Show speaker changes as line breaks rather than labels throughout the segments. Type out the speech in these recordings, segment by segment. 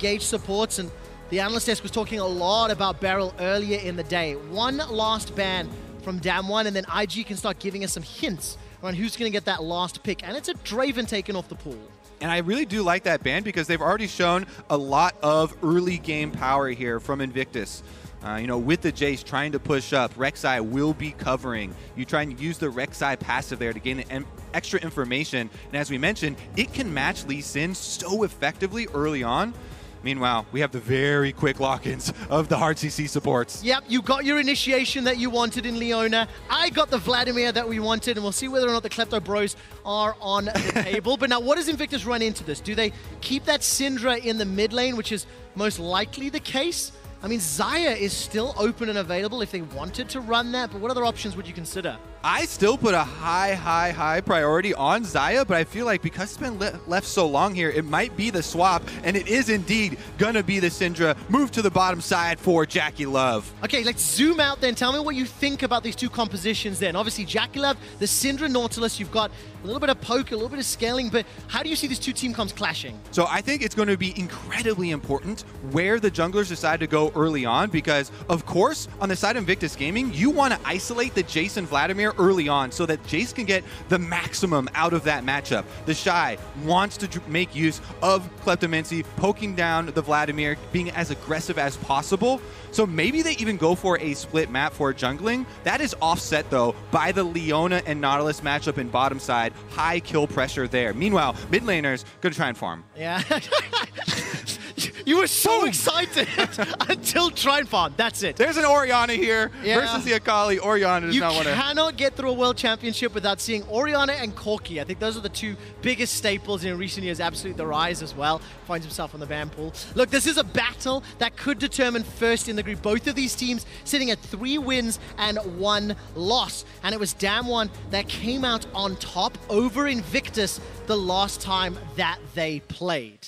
engaged supports, and the analyst desk was talking a lot about Beryl earlier in the day. One last ban from DAMWON, and then IG can start giving us some hints around who's going to get that last pick, and it's a Draven taken off the pool.
And I really do like that ban because they've already shown a lot of early game power here from Invictus. You know, with the Jayce trying to push up, Rek'Sai will be covering. You try and use the Rek'Sai passive there to gain extra information. And as we mentioned, it can match Lee Sin so effectively early on. Meanwhile, we have the very quick lock-ins of the hard CC supports.
Yep, you got your initiation that you wanted in Leona. I got the Vladimir that we wanted, and we'll see whether or not the Klepto Bros are on the table. But now, what does Invictus run into this? Do they keep that Syndra in the mid lane, which is most likely the case? I mean, Xayah is still open and available if they wanted to run that, but what other options would you consider?
I still put a high priority on Xayah, but I feel like because it's been left so long here, it might be the swap, and it is indeed gonna be the Syndra. Move to the bottom side for JackeyLove.
Okay, let's zoom out then. Tell me what you think about these two compositions then. Obviously, JackeyLove, the Syndra Nautilus, you've got a little bit of poke, a little bit of scaling, but how do you see these two team comps clashing?
So I think it's going to be incredibly important where the junglers decide to go early on, because of course, on the side of Invictus Gaming, you want to isolate the Jayce and Vladimir early on so that Jayce can get the maximum out of that matchup. TheShy wants to make use of Kleptomancy, poking down the Vladimir, being as aggressive as possible. So maybe they even go for a split map for jungling. That is offset though by the Leona and Nautilus matchup in bottom side. High kill pressure there. Meanwhile, mid laners gonna try and farm.
Yeah. You were so excited until try and farm. That's it.
There's an Orianna here versus the Akali. Orianna does not want to.
You cannot get through a world championship without seeing Orianna and Corki. I think those are the two biggest staples in recent years. Absolutely, the Rise as well finds himself on the ban pool. Look, this is a battle that could determine first in the group. Both of these teams sitting at 3 wins and 1 loss. And it was DAMWON that came out on top over Invictus the last time that they played.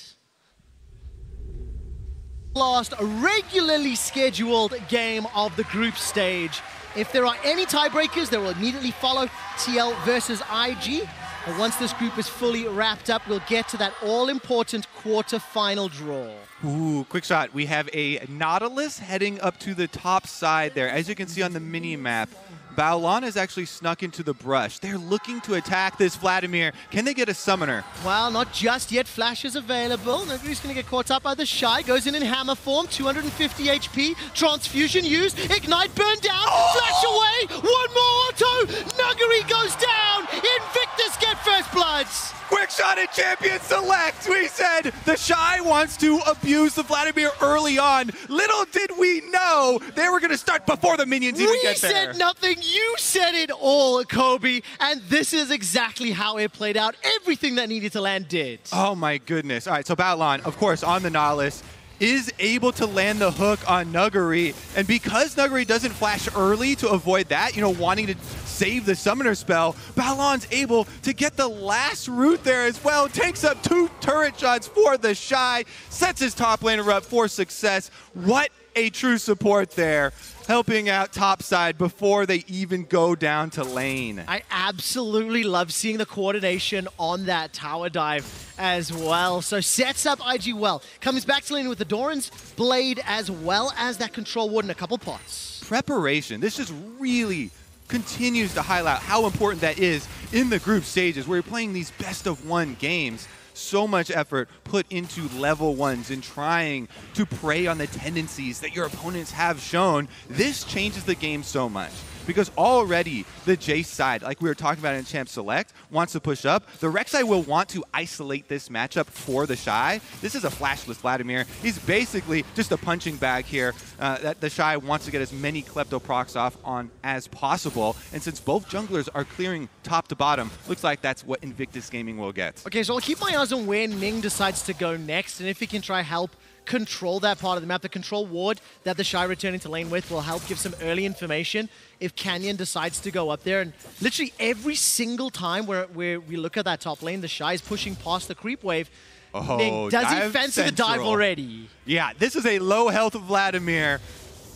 Last regularly scheduled game of the group stage. If there are any tiebreakers, they will immediately follow TL versus IG. And once this group is fully wrapped up, we'll get to that all-important quarter-final draw.
Ooh, quick shot. We have a Nautilus heading up to the top side there. As you can see on the mini-map, Baolan has actually snuck into the brush. They're looking to attack this Vladimir. Can they get a summoner?
Well, not just yet. Flash is available. Nuguri's going to get caught up by TheShy. Goes in hammer form. 250 HP. Transfusion used. Ignite burned down. Flash away. One more auto. Nuguri goes down. Invictus get first bloods.
Quick shot at Champion Select. We said TheShy wants to abuse the Vladimir early on. Little did we know they were going to start before the minions even get there.
We said nothing. You said it all, Kobe. And this is exactly how it played out. Everything that needed to land did.
Oh my goodness. All right, so Baolan, of course, on the Nautilus, is able to land the hook on Nuguri. And because Nuguri doesn't flash early to avoid that, you know, wanting to save the summoner spell, Baolan's able to get the last root there as well. Takes up 2 turret shots for TheShy, sets his top laner up for success. What a true support there, helping out topside before they even go down to lane.
I absolutely love seeing the coordination on that tower dive as well. So sets up IG well. Comes back to lane with the Doran's Blade as well as that control ward and a couple pots.
Preparation. This just really continues to highlight how important that is in the group stages where you're playing these best-of-1 games. So much effort put into level 1s and trying to prey on the tendencies that your opponents have shown. This changes the game so much. Because already the Jayce side, like we were talking about in Champ Select, wants to push up. The Rek'Sai will want to isolate this matchup for TheShy. This is a flashless Vladimir. He's basically just a punching bag here that TheShy wants to get as many Klepto procs off on as possible. And since both junglers are clearing top to bottom, looks like that's what Invictus Gaming will get.
Okay, so I'll keep my eyes on where Ning decides to go next, and if he can try help control that part of the map. The control ward that TheShy returning to lane with will help give some early information if Canyon decides to go up there. And literally every single time where we look at that top lane, TheShy is pushing past the creep wave.
Oh,
does he fancy the dive already?
Yeah, this is a low health Vladimir.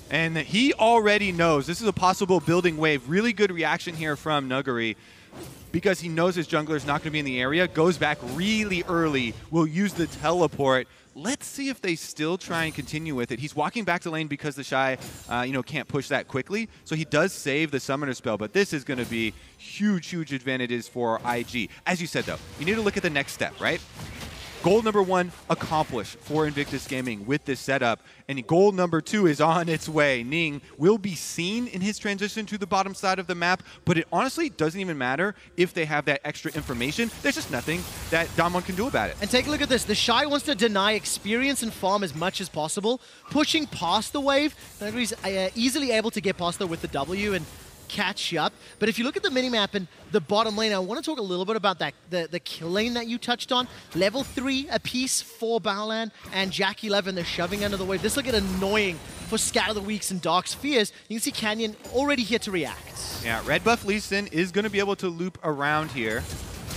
And he already knows this is a possible building wave. Really good reaction here from Nuguri, because he knows his jungler is not going to be in the area. Goes back really early, will use the teleport, let's see if they still try and continue with it. He's walking back to lane because TheShy, can't push that quickly. So he does save the summoner spell, but this is going to be huge, huge advantages for IG. As you said, though, you need to look at the next step, right? Goal number 1 accomplished for Invictus Gaming with this setup, and goal number 2 is on its way. Ning will be seen in his transition to the bottom side of the map, but it honestly doesn't even matter if they have that extra information. There's just nothing that DAMWON can do about it.
And take a look at this. TheShy wants to deny experience and farm as much as possible, pushing past the wave. Nuguri's easily able to get past there with the W and catch up. But if you look at the minimap and the bottom lane, I want to talk a little bit about that the kill lane that you touched on. Level 3 apiece for Baolan and JackeyLove, and they're shoving under the wave. This will get annoying for Scatter the Weaks and Dark Spheres. You can see Canyon already here to react.
Yeah, red buff Lee Sin is going to be able to loop around here.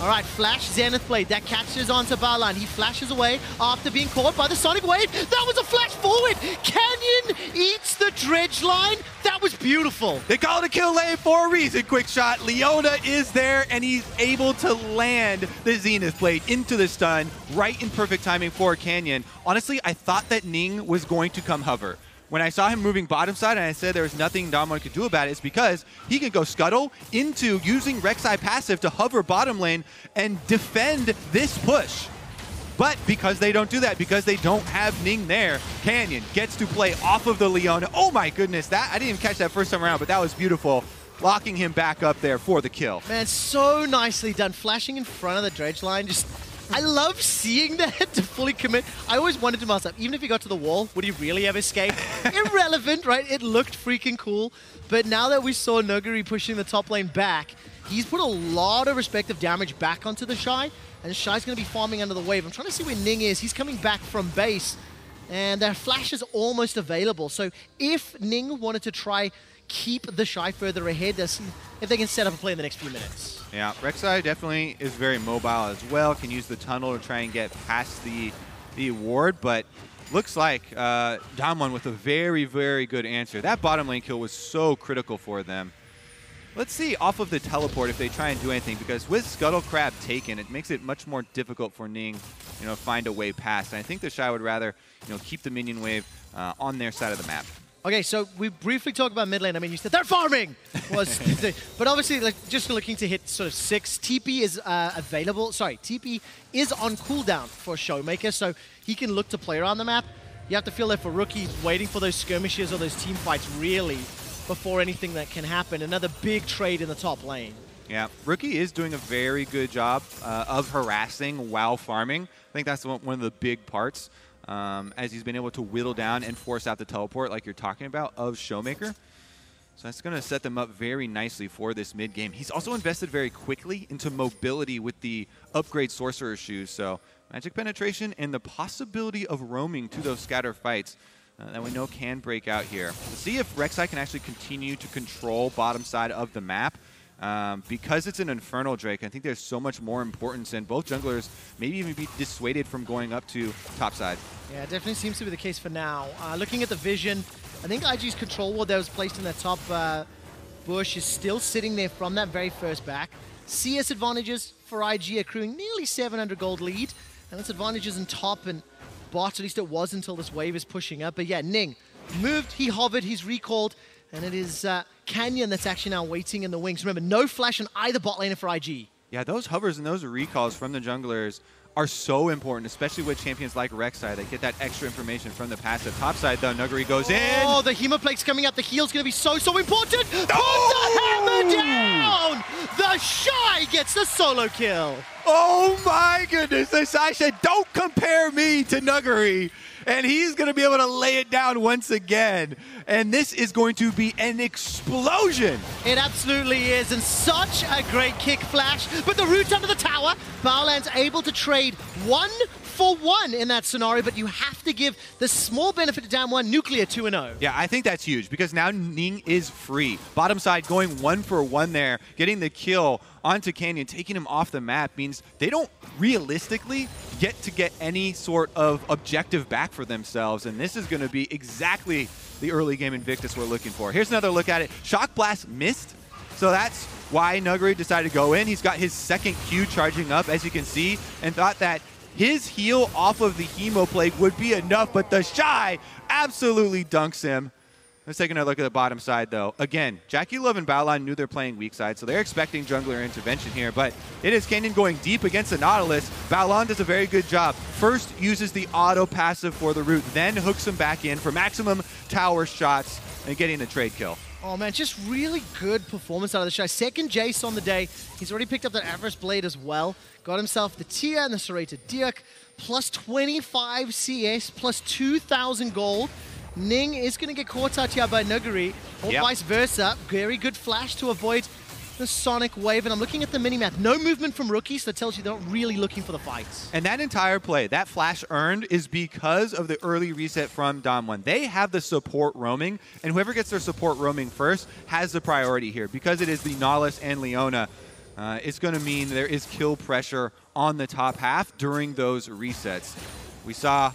All right, Flash Zenith Blade, that catches onto Baolan. He flashes away after being caught by the Sonic Wave. That was a flash forward. Canyon eats the dredge line. That was beautiful.
They call it a kill lane for a reason, QuickShot. Leona is there, and he's able to land the Zenith Blade into the stun, right in perfect timing for Canyon. Honestly, I thought that Ning was going to come hover. When I saw him moving bottom side and I said there was nothing DAMWON could do about it, it's because he can go scuttle into using Rek'Sai passive to hover bottom lane and defend this push. But because they don't do that, because they don't have Ning there, Canyon gets to play off of the Leona. Oh my goodness, I didn't even catch that first time around, but that was beautiful. Locking him back up there for the kill.
Man, so nicely done. Flashing in front of the dredge line, I love seeing that to fully commit. I always wondered to myself, even if he got to the wall, would he really have escaped? Irrelevant, right? It looked freaking cool. But now that we saw Nuguri pushing the top lane back, he's put a lot of respective damage back onto TheShy, and Shy's going to be farming under the wave. I'm trying to see where Ning is. He's coming back from base, and their flash is almost available. So if Ning wanted to try keep TheShy further ahead, if they can set up a play in the next few minutes.
Yeah, Rek'Sai definitely is very mobile as well, can use the tunnel to try and get past the ward, but looks like DAMWON with a very, very good answer. That bottom lane kill was so critical for them. Let's see off of the teleport if they try and do anything, because with Scuttle Crab taken, it makes it much more difficult for Ning, find a way past. And I think TheShy would rather, keep the minion wave on their side of the map.
Okay, so we briefly talked about mid lane. I mean, you said they're farming! But obviously, just looking to hit sort of 6. TP is available. Sorry, TP is on cooldown for ShowMaker, so he can look to play around the map. You have to feel that for Rookie, waiting for those skirmishes or those team fights, really, before anything that can happen. Another big trade in the top lane.
Yeah, Rookie is doing a very good job of harassing while farming. I think that's one of the big parts. As he's been able to whittle down and force out the teleport like you're talking about of ShowMaker. So that's going to set them up very nicely for this mid game. He's also invested very quickly into mobility with the upgrade Sorcerer shoes. So magic penetration and the possibility of roaming to those scatter fights that we know can break out here. Let's see if Rek'Sai can actually continue to control bottom side of the map. Because it's an Infernal Drake, I think there's so much more importance, and both junglers maybe even be dissuaded from going up to top side.
Yeah, it definitely seems to be the case for now. Looking at the vision, I think IG's control ward that was placed in that top bush is still sitting there from that very first back. CS advantages for IG accruing nearly 700 gold lead, and that's advantages in top and bot, at least it was until this wave is pushing up. But yeah, Ning moved, he hovered, he's recalled, and it is Canyon that's actually now waiting in the wings. Remember, no flash on either bot lane for IG.
Yeah, those hovers and those recalls from the junglers are so important, especially with champions like Rek'Sai that get that extra information from the passive. Top side, though, Nuguri goes in.
Oh, the Hemoplate's coming up. The heal's going to be so important. Put the hammer down! TheShy gets the solo kill.
Oh my goodness, TheShy said, don't compare me to Nuguri. And he's going to be able to lay it down once again. And this is going to be an explosion.
It absolutely is. And such a great kick flash. But the route under the tower, Baolan's able to trade 1-for-1 in that scenario. But you have to give the small benefit to DAMWON Nuclear 2-0.
Yeah, I think that's huge because now Ning is free. Bottom side going 1-for-1 there, getting the kill onto Canyon, taking him off the map means they don't realistically get any sort of objective back for themselves, and this is going to be exactly the early game Invictus we're looking for. Here's another look at it. Shock Blast missed, so that's why Nuguri decided to go in. He's got his second Q charging up, as you can see, and thought that His heal off of the Hemo Plague would be enough, but TheShy absolutely dunks him. Let's take another look at the bottom side, though. Again, JackeyLove and Baolan knew they're playing weak side, so they're expecting jungler intervention here, but it is Canyon going deep against the Nautilus. Baolan does a very good job. First uses the auto passive for the root, then hooks him back in for maximum tower shots and getting a trade kill.
Oh man, just really good performance out of TheShy. Second Jayce on the day. He's already picked up that Avarice Blade as well. Got himself the Tia and the Serrated Dirk, plus 25 CS, plus 2,000 gold. Ning is going to get caught out here by Nuguri, or vice versa. Very good flash to avoid the Sonic Wave, and I'm looking at the minimap. No movement from rookies, so that tells you they're not really looking for the fights.
And that entire play, that flash earned, is because of the early reset from DAMWON. They have the support roaming, and whoever gets their support roaming first has the priority here. Because it is the Nautilus and Leona, it's going to mean there is kill pressure on the top half during those resets. We saw,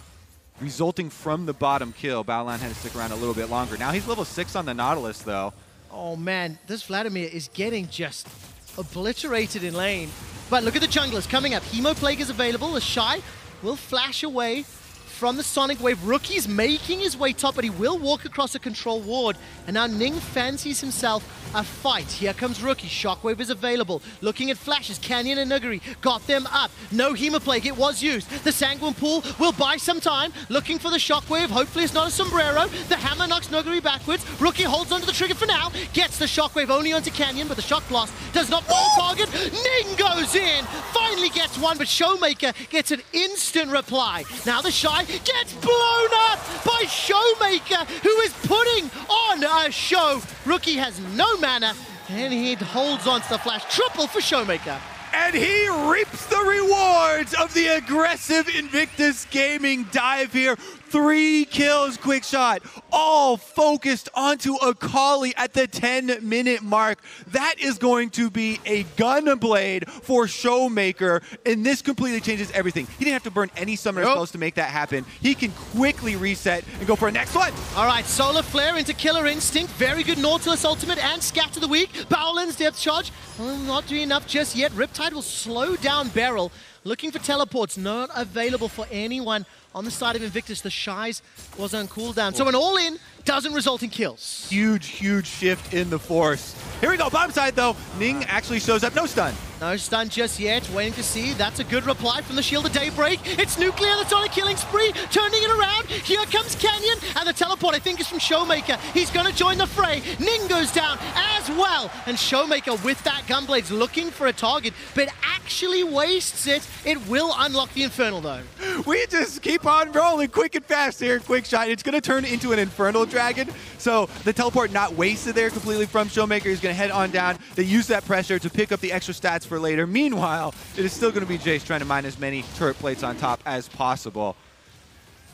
resulting from the bottom kill, Baolan had to stick around a little bit longer. Now he's level 6 on the Nautilus, though.
Oh man, this Vladimir is getting just obliterated in lane. But look at the junglers coming up. Hemo Plague is available. TheShy will flash away from the Sonic Wave. Rookie's making his way top, but he will walk across a control ward. And now Ning fancies himself a fight. Here comes Rookie. Shockwave is available. Looking at flashes. Canyon and Nuguri got them up. No Hemo Plague. It was used. The Sanguine Pool will buy some time. Looking for the Shockwave. Hopefully it's not a sombrero. The hammer knocks Nuguri backwards. Rookie holds onto the trigger for now. Gets the Shockwave only onto Canyon, but the Shock Blast does not fall target. Ning goes in. Finally gets one, but ShowMaker gets an instant reply. Now TheShy gets blown up by ShowMaker, who is putting on a show. Rookie has no mana, and he holds on to the flash. Triple for ShowMaker.
And he reaps the rewards of the aggressive Invictus Gaming dive here. 3 kills, QuickShot, all focused onto Akali at the 10-minute mark. That is going to be a gun blade for ShowMaker, and this completely changes everything. He didn't have to burn any summoner spells to make that happen. He can quickly reset and go for a next one.
All right, Solar Flare into Killer Instinct. Very good Nautilus ultimate and Scatter the Weak. Baolan's Depth Charge, well, not doing enough just yet. Riptide will slow down Beryl. Looking for teleports, not available for anyone on the side of Invictus. TheShy's was on cooldown. So an all-in doesn't result in kills.
Huge, huge shift in the force. Here we go, bottom side though. Ning actually shows up, no stun.
No stun just yet, waiting to see. That's a good reply from the Shield of Daybreak. It's Nuclear that's on a killing spree, turning it around. Here comes Canyon, and the teleport I think is from ShowMaker. He's gonna join the fray. Ning goes down as well. And ShowMaker with that Gunblade's looking for a target, but actually wastes it. It will unlock the Infernal though.
We just keep on rolling quick and fast here, QuickShot. It's gonna turn into an Infernal Dragon. So the teleport not wasted there completely from ShowMaker. He's gonna head on down. They use that pressure to pick up the extra stats for later. Meanwhile, it is still going to be Jayce trying to mine as many turret plates on top as possible.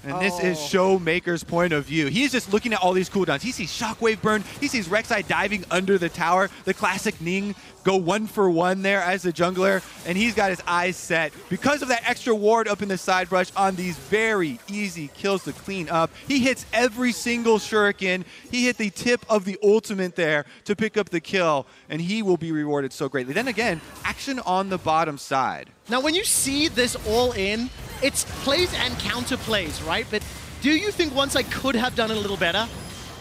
And this is ShowMaker's point of view. He's just looking at all these cooldowns. He sees Shockwave burn. He sees Rek'Sai diving under the tower. The classic Ning go 1-for-1 there as the jungler. And he's got his eyes set. Because of that extra ward up in the side brush on these very easy kills to clean up, he hits every single shuriken. He hit the tip of the ultimate there to pick up the kill. And he will be rewarded so greatly. Then again, action on the bottom side.
Now, when you see this all in, it's plays and counter plays, right? But do you think once I could have done it a little better?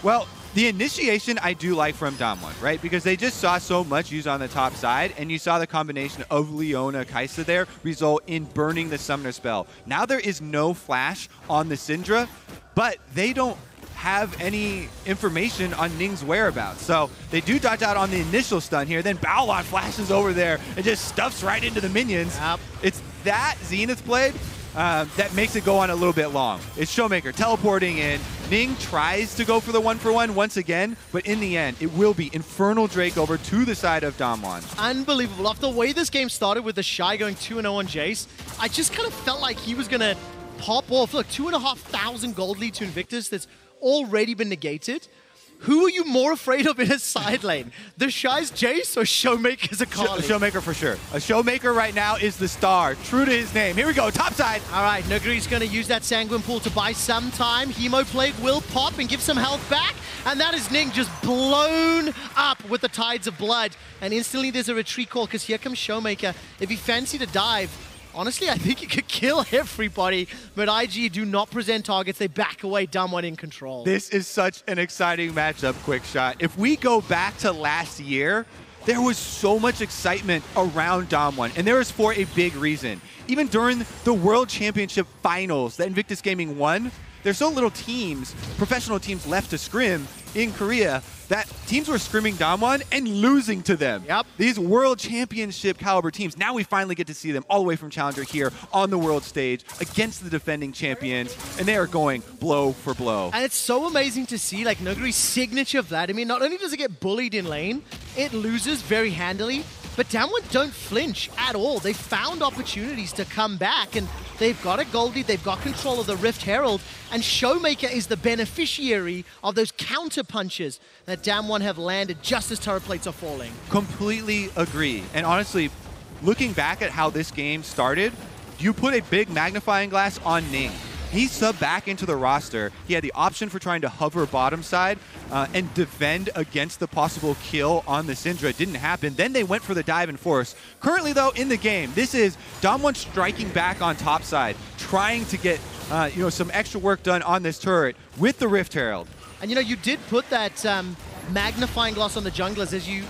Well, the initiation I do like from DAMWON, right? Because they just saw so much used on the top side, and you saw the combination of Leona, Kaisa there result in burning the summoner spell. Now there is no flash on the Syndra, but they don't have any information on Ning's whereabouts. So they do dodge out on the initial stun here, then Baolan flashes over there and just stuffs right into the minions.
Yep.
It's that Zenith Blade that makes it go on a little bit long. It's ShowMaker teleporting in. Ning tries to go for the 1-for-1 once again, but in the end, it will be Infernal Drake over to the side of DAMWON.
Unbelievable. After the way this game started with TheShy going 2-0 on Jayce, I just kind of felt like he was going to pop off. Look, 2,500 gold lead to Invictus that's already been negated. Who are you more afraid of in his side lane? TheShy's Jayce or ShowMaker's Akali?
ShowMaker for sure. A ShowMaker right now is the star, true to his name. Here we go, top side.
All right, Nuguri's going to use that Sanguine Pool to buy some time. Hemo Plague will pop and give some health back. And that is Ning just blown up with the Tides of Blood. And instantly there's a retreat call because here comes ShowMaker. If he fancied a dive, Honestly, I think you could kill everybody, but IG do not present targets. They back away, DAMWON in control.
This is such an exciting matchup, QuickShot. If we go back to last year, there was so much excitement around DAMWON, and there was for a big reason. Even during the World Championship Finals that Invictus Gaming won, there's so little teams, professional teams left to scrim in Korea, that teams were scrimming DAMWON and losing to them.
Yep.
These World Championship caliber teams, now we finally get to see them all the way from Challenger here on the world stage against the defending champions, and they are going blow for blow.
And it's so amazing to see, like, Nuguri's signature Vladimir, not only does it get bullied in lane, it loses very handily, but DAMWON don't flinch at all. They found opportunities to come back, and they've got a gold lead, they've got control of the Rift Herald, and ShowMaker is the beneficiary of those counter punches that DAMWON have landed just as turret plates are falling.
Completely agree. And honestly, looking back at how this game started, you put a big magnifying glass on Ning. He subbed back into the roster. He had the option for trying to hover bottom side and defend against the possible kill on the Syndra. It didn't happen. Then they went for the dive and force. Currently, though, in the game, this is DAMWON striking back on top side, trying to get some extra work done on this turret with the Rift Herald.
And you did put that magnifying glass on the junglers as you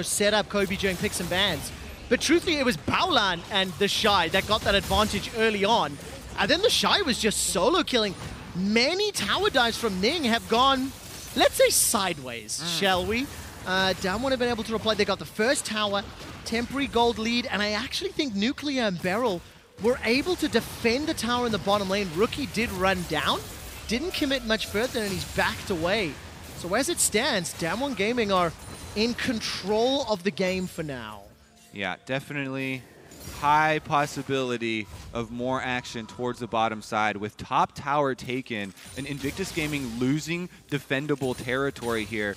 set up Kobe during picks and bans. But truthfully, it was Baolan and TheShy that got that advantage early on. And then TheShy was just solo killing. Many tower dives from Ning have gone, let's say, sideways, shall we? DAMWON have been able to reply. They got the first tower, temporary gold lead, and I actually think Nuclear and Beryl were able to defend the tower in the bottom lane. Rookie did run down, didn't commit much further, and he's backed away. So as it stands, DWG Gaming are in control of the game for now.
Yeah, definitely high possibility of more action towards the bottom side with top tower taken and Invictus Gaming losing defendable territory here.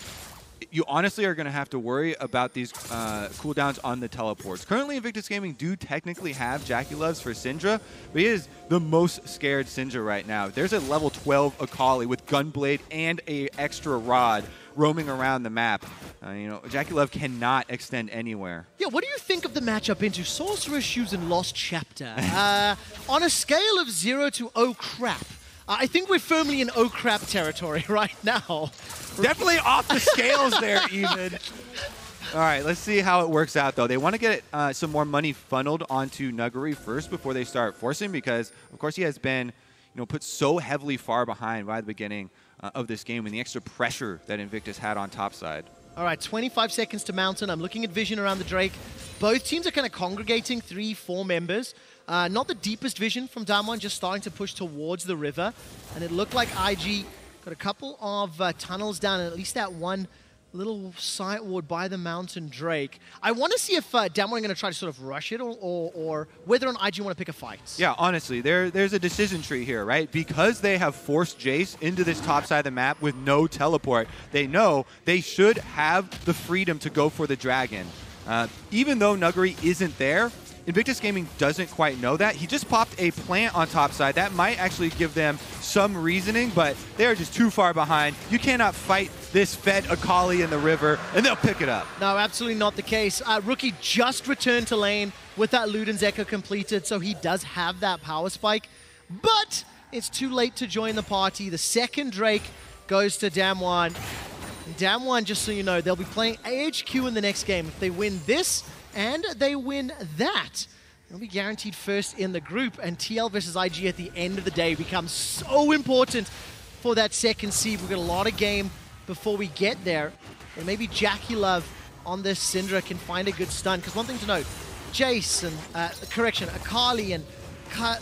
You honestly are going to have to worry about these cooldowns on the teleports. Currently, Invictus Gaming do technically have JackeyLoves for Syndra, but he is the most scared Syndra right now. There's a level 12 Akali with Gunblade and a extra rod roaming around the map. JackeyLove cannot extend anywhere.
Yeah, what do you think of the matchup into Sorcerer Shoes and Lost Chapter? On a scale of 0 to oh crap, I think we're firmly in oh crap territory right now.
Definitely off the scales there, even. All right, let's see how it works out, though. They want to get some more money funneled onto Nuguri first before they start forcing, because, of course, he has been put so heavily far behind by the beginning of this game and the extra pressure that Invictus had on top side.
All right, 25 seconds to Mountain. I'm looking at vision around the Drake. Both teams are kind of congregating 3-4 members. Not the deepest vision from DWG, just starting to push towards the river. And it looked like IG got a couple of tunnels down, and at least that one little side ward by the Mountain Drake. I want to see if DWG are going to try to sort of rush it or whether or not IG want to pick a fight.
Yeah, honestly, there's a decision tree here, right? Because they have forced Jayce into this top side of the map with no teleport, they know they should have the freedom to go for the dragon. Even though Nuguri isn't there, Invictus Gaming doesn't quite know that. He just popped a plant on top side. That might actually give them some reasoning, but they're just too far behind. You cannot fight this fed Akali in the river, and they'll pick it up.
No, absolutely not the case. Rookie just returned to lane with that Luden's Echo completed, so he does have that power spike, but it's too late to join the party. The second Drake goes to DWG. DWG, just so you know, they'll be playing AHQ in the next game. If they win this, and they win that, they'll be guaranteed first in the group, and TL versus IG at the end of the day becomes so important for that second seed. We've got a lot of game before we get there, and maybe JackeyLove on this Syndra can find a good stun, because one thing to note, Jayce and, Akali and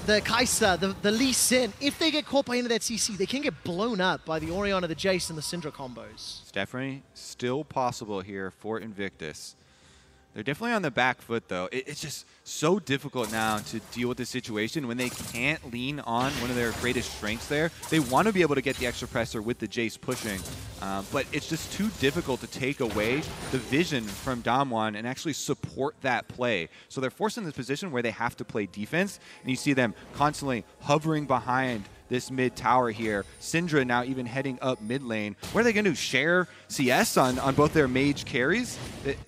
the Kaisa, the Lee Sin, if they get caught by into that CC, they can get blown up by the Orianna, the Jayce, and the Syndra combos.
It's definitely still possible here for Invictus. They're definitely on the back foot, though. It's just so difficult now to deal with the situation when they can't lean on one of their greatest strengths there. They want to be able to get the extra pressure with the Jayce pushing, but it's just too difficult to take away the vision from DAMWON and actually support that play. So they're forced in this position where they have to play defense, and you see them constantly hovering behind this mid tower here. Syndra now even heading up mid lane. What are they going to do? Share CS on both their mage carries?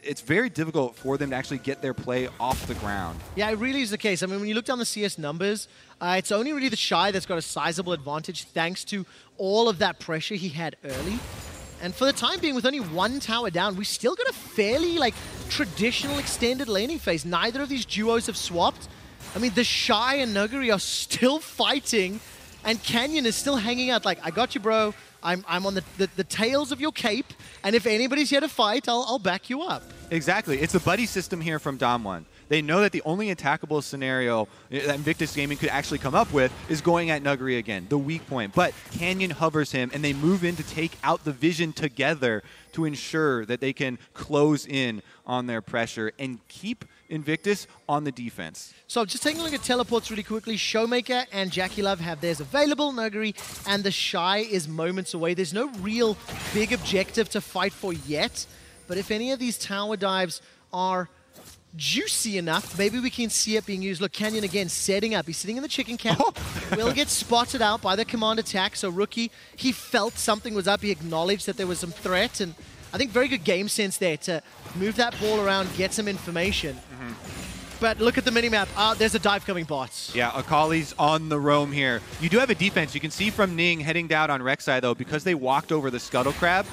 It's very difficult for them to actually get their play off the ground.
Yeah, it really is the case. I mean, when you look down the CS numbers, it's only really TheShy that's got a sizable advantage thanks to all of that pressure he had early. And for the time being, with only one tower down, we still got a fairly traditional extended laning phase. Neither of these duos have swapped. I mean, TheShy and Nuguri are still fighting, and Canyon is still hanging out like, I got you, bro. I'm on the tails of your cape, and if anybody's here to fight, I'll back you up.
Exactly. It's the buddy system here from DAMWON. They know that the only attackable scenario that Invictus Gaming could actually come up with is going at Nuguri again, the weak point. But Canyon hovers him, and they move in to take out the vision together to ensure that they can close in on their pressure and keep Invictus on the defense.
So just taking a look at teleports really quickly. ShowMaker and JackeyLove have theirs available. Nuguri and TheShy is moments away. There's no real big objective to fight for yet. But if any of these tower dives are juicy enough, maybe we can see it being used. Look, Canyon again setting up. He's sitting in the chicken camp. Will get spotted out by the command attack. So Rookie, he felt something was up. He acknowledged that there was some threat. And I think very good game sense there to move that ball around, get some information. But look at the minimap. There's a dive coming bots.
Yeah, Akali's on the roam here. You do have a defense. You can see from Ning heading down on Rek'Sai, though, because they walked over the Scuttle Crab.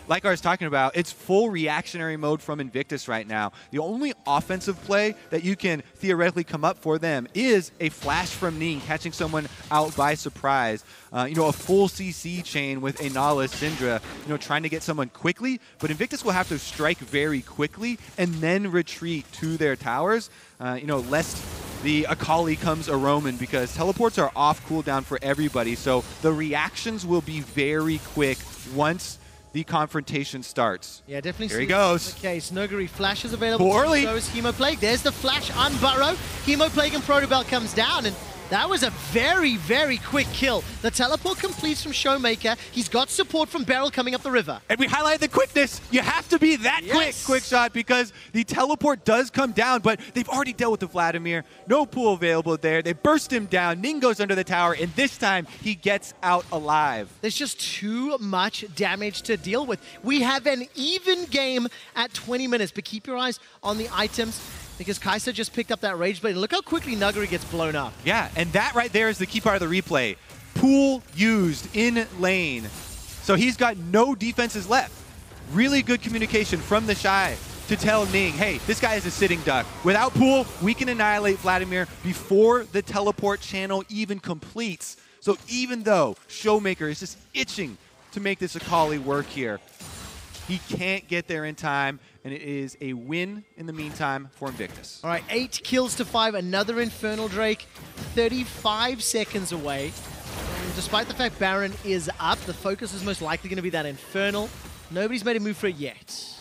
Like I was talking about, it's full reactionary mode from Invictus right now. The only offensive play that you can theoretically come up for them is a flash from Ning, catching someone out by surprise. A full CC chain with a Nautilus Syndra, trying to get someone quickly. But Invictus will have to strike very quickly and then retreat to their towers, lest the Akali comes a Roman, because teleports are off cooldown for everybody. So the reactions will be very quick once the confrontation starts.
Yeah, definitely.
Here he goes.
The case. Nuguri flash is available.
Poorly.
So is Hemoplague. There's the flash on Burrow. Hemoplague and Protobell comes down, and that was a very, very quick kill. The teleport completes from ShowMaker. He's got support from Beryl coming up the river.
And we highlighted the quickness. You have to be that quick shot, because the teleport does come down, but they've already dealt with the Vladimir. No pool available there. They burst him down. Ning goes under the tower, and this time he gets out alive.
There's just too much damage to deal with. We have an even game at 20 minutes, but keep your eyes on the items, because Kaisa just picked up that Rage Blade. And look how quickly Nuguri gets blown up.
Yeah, and that right there is the key part of the replay. Pool used in lane. So he's got no defenses left. Really good communication from TheShy to tell Ning, hey, this guy is a sitting duck. Without pool, we can annihilate Vladimir before the teleport channel even completes. So even though ShowMaker is just itching to make this Akali work here, he can't get there in time, and it is a win in the meantime for Invictus.
All right, 8 kills to 5, another Infernal Drake, 35 seconds away. And despite the fact Baron is up, the focus is most likely going to be that Infernal. Nobody's made a move for it yet.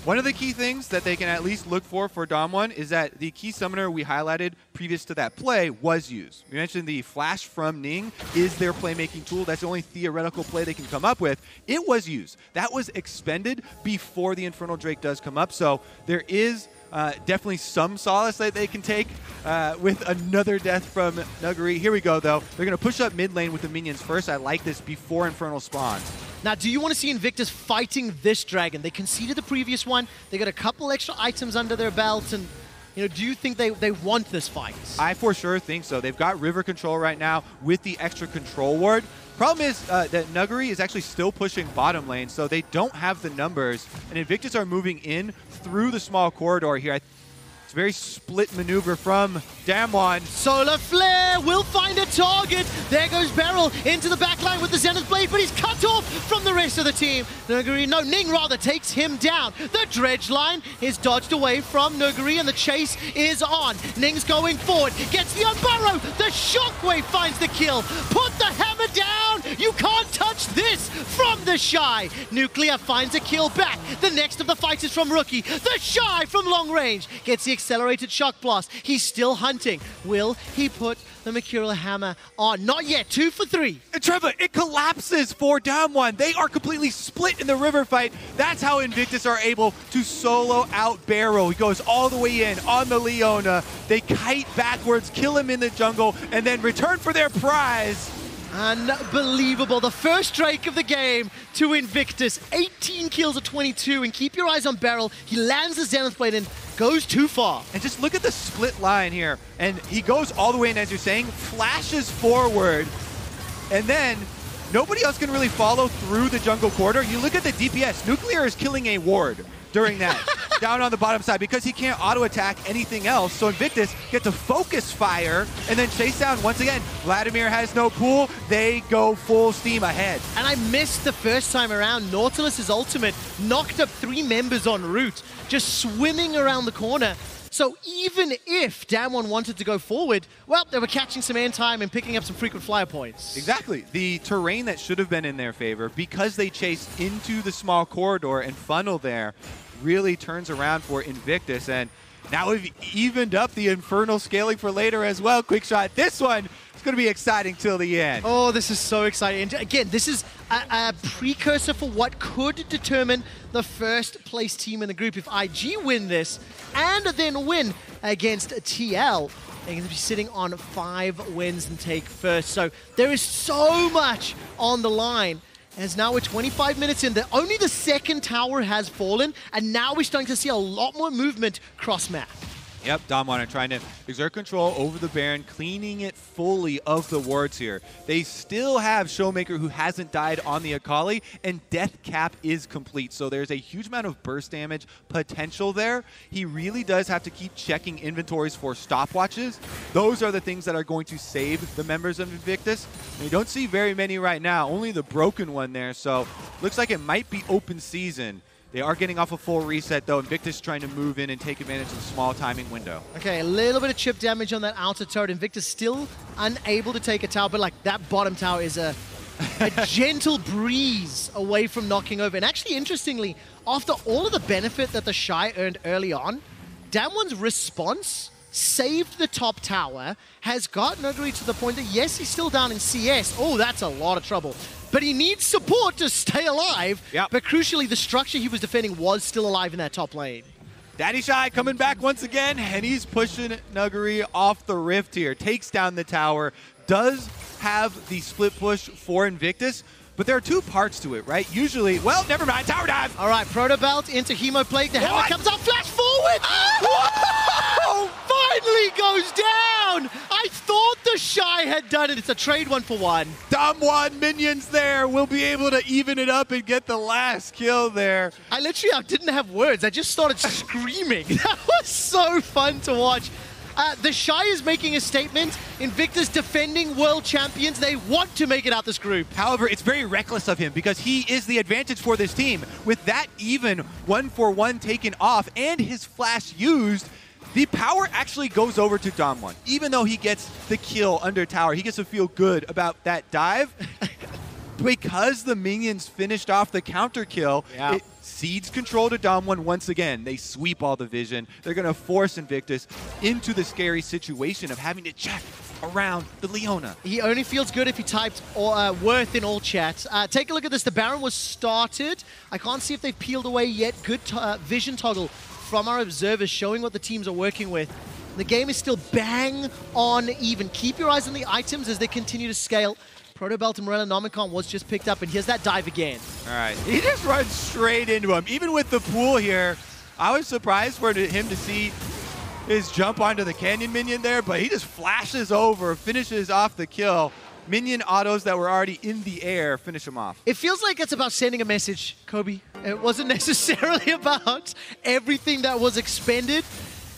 One of the key things that they can at least look for DAMWON is that the key summoner we highlighted previous to that play was used. We mentioned the flash from Ning is their playmaking tool. That's the only theoretical play they can come up with. It was used. That was expended before the Infernal Drake does come up. So there is definitely some solace that they can take with another death from Nuguri. Here we go, though. They're going to push up mid lane with the minions first. I like this before Infernal spawns.
Now, do you want to see Invictus fighting this dragon? They conceded the previous one. They got a couple extra items under their belt, and do you think they want this fight? I
for sure think so. They've got river control right now with the extra control ward. Problem is that Nuguri is actually still pushing bottom lane, so they don't have the numbers, and Invictus are moving in through the small corridor here. It's a very split maneuver from DAMWON.
Solar Flare will find a target. There goes Beryl into the backline with the Zenith Blade, but he's cut off from the rest of the team. Ning rather takes him down. The Dredge line is dodged away from Nuguri, and the chase is on. Ning's going forward, gets the unburrow. The Shockwave finds the kill. Put the hammer down. You can't touch this from TheShy. Nuclear finds a kill back. The next of the fights is from Rookie. TheShy from long range gets the accelerated shock blast. He's still hunting. Will he put the Mercurial Hammer on? Not yet. 2 for 3.
And Trevor, it collapses for DAMWON. They are completely split in the river fight. That's how Invictus are able to solo out Beryl. He goes all the way in on the Leona. They kite backwards, kill him in the jungle, and then return for their prize.
Unbelievable. The first Drake of the game to Invictus. 18 kills at 22. And keep your eyes on Beryl. He lands the Zenith Blade and goes too far.
And just look at the split line here. And he goes all the way in, as you're saying, flashes forward. And then nobody else can really follow through the jungle corridor. You look at the DPS. Nuclear is killing a ward during that. Down on the bottom side because he can't auto-attack anything else. So Invictus get to focus fire and then chase down once again. Vladimir has no pool. They go full steam ahead.
And I missed the first time around. Nautilus' ultimate knocked up 3 members en route, just swimming around the corner. So even if DAMWON wanted to go forward, well, they were catching some airtime and picking up some frequent flyer points.
Exactly. The terrain that should have been in their favor, because they chased into the small corridor and funnel there, really turns around for Invictus. And now we've evened up the infernal scaling for later as well. QuickShot. This one is going to be exciting till the end.
Oh, this is so exciting. And again, this is a precursor for what could determine the first place team in the group. If IG win this and then win against TL, they're going to be sitting on 5 wins and take first. So there is so much on the line. As now we're 25 minutes in, only the second tower has fallen, and now we're starting to see a lot more movement cross-map.
Yep, DAMWON are trying to exert control over the Baron, cleaning it fully of the wards here. They still have ShowMaker, who hasn't died on the Akali, and death cap is complete. So there's a huge amount of burst damage potential there. He really does have to keep checking inventories for stopwatches. Those are the things that are going to save the members of Invictus. And you don't see very many right now, only the broken one there. So looks like it might be open season. They are getting off a full reset, though. Invictus trying to move in and take advantage of the small timing window.
Okay, a little bit of chip damage on that outer turret. Invictus still unable to take a tower, but like that bottom tower is a gentle breeze away from knocking over. And actually, interestingly, after all of the benefit that TheShy earned early on, DAMWON's response saved the top tower, has got Nuguri to the point that, yes, he's still down in CS. Oh, that's a lot of trouble. But he needs support to stay alive.
Yep.
But crucially, the structure he was defending was still alive in that top lane.
TheShy coming back once again, and he's pushing Nuguri off the rift here. Takes down the tower, does have the split push for Invictus, but there are 2 parts to it, right? Usually, well, never mind, tower dive!
All right, Proto Belt into Hemo Plague. The hammer comes out, flash forward! Whoa! Finally goes down! I thought TheShy had done it. It's a trade 1-for-1.
DAMWON minions there will be able to even it up and get the last kill there.
I didn't have words. I just started screaming. That was so fun to watch. TheShy is making a statement. Invictus defending world champions. They want to make it out this group.
However, it's very reckless of him because he is the advantage for this team. With that even 1-for-1 taken off and his flash used, the power actually goes over to DAMWON. Even though he gets the kill under tower, he gets to feel good about that dive. Because the minions finished off the counter kill, it cedes control to DAMWON once again. They sweep all the vision. They're going to force Invictus into the scary situation of having to check around the Leona.
He only feels good if he typed worth in all chat. Take a look at this. The Baron was started. I can't see if they've peeled away yet. Good vision toggle from our observers showing what the teams are working with. The game is still bang on even. Keep your eyes on the items as they continue to scale. Proto Belt and Morellonomicon was just picked up, and here's that dive again.
All right, he just runs straight into him. Even with the pool here, I was surprised for him to see his jump onto the Canyon minion there, but he just flashes over, finishes off the kill. Minion autos that were already in the air finish him off.
It feels like it's about sending a message, Kobe. It wasn't necessarily about everything that was expended.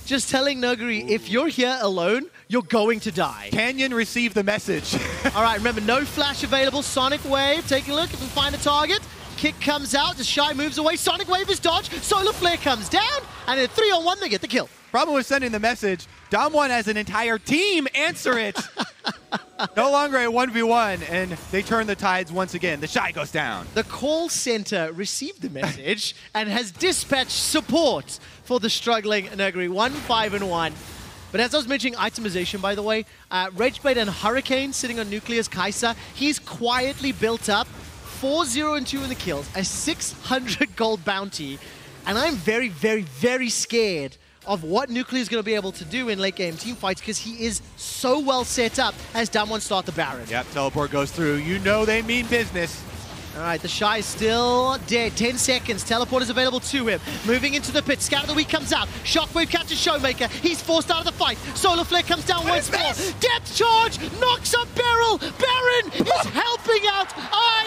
Just telling Nuguri, if you're here alone, you're going to die.
Canyon received the message.
All right, remember, no flash available. Sonic Wave, take a look if we find a target. Kick comes out, TheShy moves away. Sonic Wave is dodged. Solar Flare comes down, and in 3-on-1, they get the kill.
Problem with sending the message, DAMWON as an entire team answer it. No longer a 1v1, and they turn the tides once again. TheShy goes down.
The call center received the message and has dispatched support for the struggling Nuguri. 1-5-1. But as I was mentioning itemization, by the way, Rageblade and Hurricane sitting on Nuclear's Kaisa. He's quietly built up 4-0-2 in the kills, a 600 gold bounty. And I'm very, very, very scared of what Nuclear is going to be able to do in late game team fights because he is so well set up as DAMWON start the Baron.
Yep, teleport goes through. You know they mean business.
All right, TheShy still dead. 10 seconds. Teleport is available to him. Moving into the pit. Scout of the Week comes out. Shockwave catches ShowMaker. He's forced out of the fight. Solar Flare comes down once more. Depth charge knocks up Beryl. Baron is helping out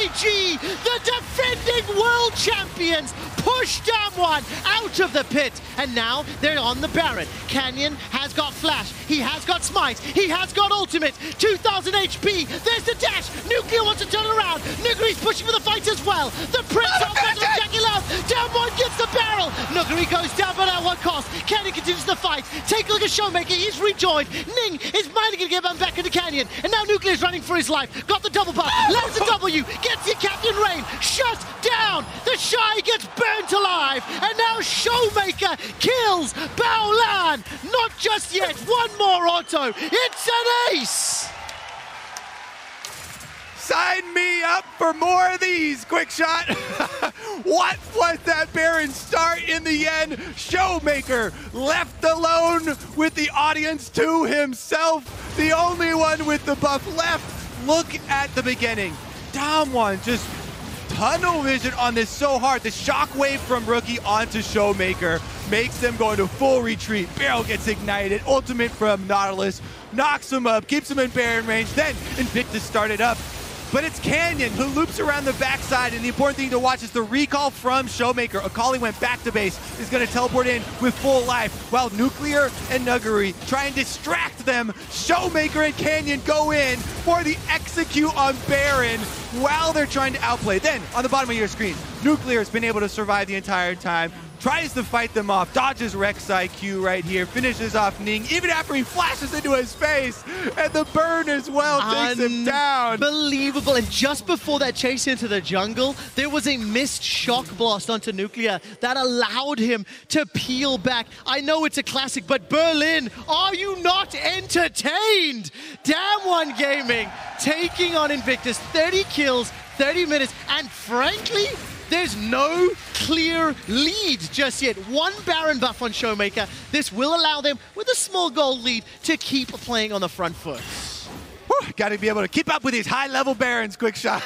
IG. The defending world champions push DAMWON out of the pit. And now they're on the Baron. Canyon has got Flash. He has got Smite. He has got Ultimate. 2,000 HP. There's the dash. Nuclear wants to turn around. Nuguri's pushing for the fight as well. The Prince of JackeyLove. DAMWON gets the barrel. Nuguri goes down, but at what cost? Canyon continues the fight. Take a look at ShowMaker. He's rejoined. Ning is managing to get him back into Canyon. And now Nuclear is running for his life. Got the double buff. Lands the W. Gets the Captain Rain. Shut down. TheShy gets burnt alive. And now ShowMaker kills Baolan. Not just yet. One more auto. It's an ace.
Sign me up for more of these, QuickShot. What was that Baron start in the end? ShowMaker left alone with the audience to himself. The only one with the buff left. Look at the beginning. DAMWON just tunnel vision on this so hard. The shockwave from Rookie onto ShowMaker makes them go into full retreat. Beryl gets ignited. Ultimate from Nautilus knocks him up, keeps him in Baron range. Then Invictus started up. But it's Canyon who loops around the backside, and the important thing to watch is the recall from ShowMaker. Akali went back to base, is going to teleport in with full life, while Nuclear and Nuguri try and distract them. ShowMaker and Canyon go in for the execute on Baron while they're trying to outplay. Then, on the bottom of your screen, Nuclear has been able to survive the entire time, tries to fight them off, dodges Rek'Sai Q right here, finishes off Ning, even after he flashes into his face, and the burn as well takes him down.
Unbelievable, and just before that chase into the jungle, there was a missed shock blast onto Nuclear that allowed him to peel back. I know it's a classic, but Berlin, are you not entertained? DAMWON Gaming taking on Invictus, 30 kills, 30 minutes, and frankly, there's no clear lead just yet. One Baron buff on ShowMaker. This will allow them, with a small gold lead, to keep playing on the front foot.
Got to be able to keep up with these high-level Barons, QuickShot.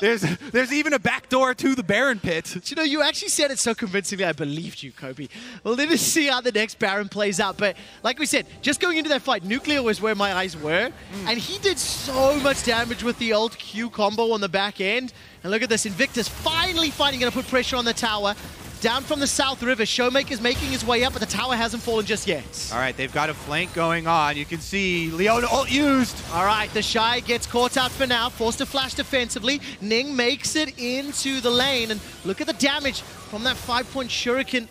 There's even a backdoor to the Baron pit.
But you know, you actually said it so convincingly, I believed you, Kobe. Well, let us see how the next Baron plays out. But like we said, just going into that fight, Nuclear was where my eyes were. And he did so much damage with the old Q combo on the back end. And look at this, Invictus finally fighting, going to put pressure on the tower. Down from the South River, ShowMaker's making his way up, but the tower hasn't fallen just yet.
All right, they've got a flank going on. You can see Leona ult used.
All right, TheShy gets caught out for now, forced to flash defensively. Ning makes it into the lane, and look at the damage from that 5-point shuriken.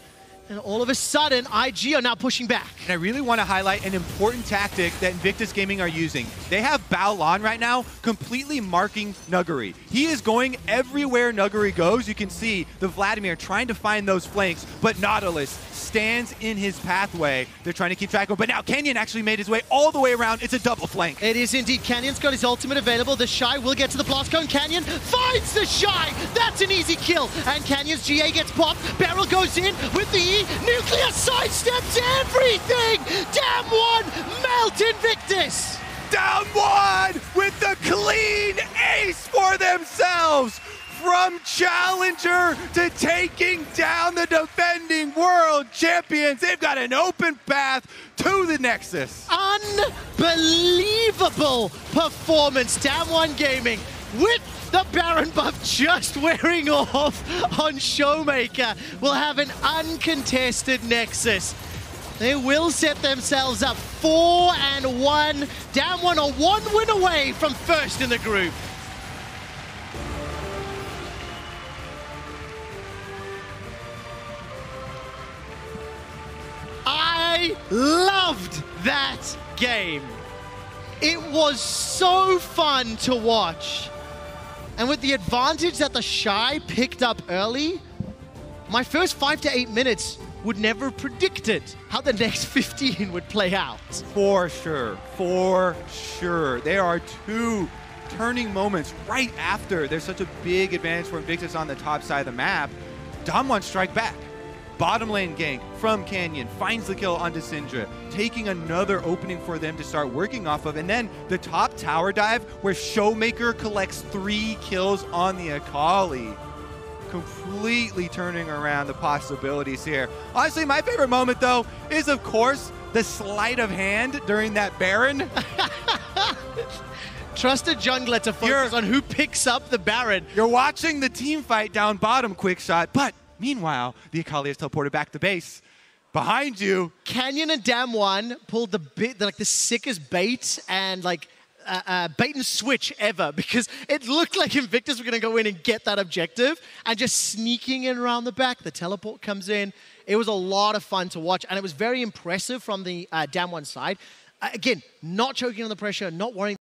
And all of a sudden, IG are now pushing back.
And I really want to highlight an important tactic that Invictus Gaming are using. They have Baolan right now completely marking Nuguri. He is going everywhere Nuguri goes. You can see the Vladimir trying to find those flanks, but Nautilus stands in his pathway. They're trying to keep track of him, but now Canyon actually made his way all the way around. It's a double flank.
It is indeed. Canyon's got his ultimate available. TheShy will get to the blast cone. Canyon finds TheShy. That's an easy kill. And Canyon's GA gets popped. Beryl goes in with the E. Nuclear sidesteps everything. DAMWON melt Invictus.
DAMWON with the clean ace for themselves. From challenger to taking down the defending world champions. They've got an open path to the Nexus.
Unbelievable performance, DAMWON Gaming, with the Baron buff just wearing off on ShowMaker, will have an uncontested Nexus. They will set themselves up 4-1. DAMWON are one win away from first in the group. I loved that game. It was so fun to watch. And with the advantage that TheShy picked up early, my first 5 to 8 minutes would never have predicted how the next 15 would play out.
For sure, for sure. There are two turning moments right after there's such a big advantage for Invictus on the top side of the map. DAMWON strike back. Bottom lane gank from Canyon, finds the kill onto Syndra, taking another opening for them to start working off of. And then the top tower dive where ShowMaker collects 3 kills on the Akali. Completely turning around the possibilities here. Honestly, my favorite moment, though, is, of course, the sleight of hand during that Baron.
Trust a jungler to focus on who picks up the Baron.
You're watching the team fight down bottom, QuickShot, but meanwhile, the Akali is teleported back to base. Behind you,
Canyon and DAMWON pulled the sickest bait and bait and switch ever, because it looked like Invictus were going to go in and get that objective, and just sneaking in around the back. The teleport comes in. It was a lot of fun to watch, and it was very impressive from the DAMWON side. Again, not choking on the pressure, not worrying.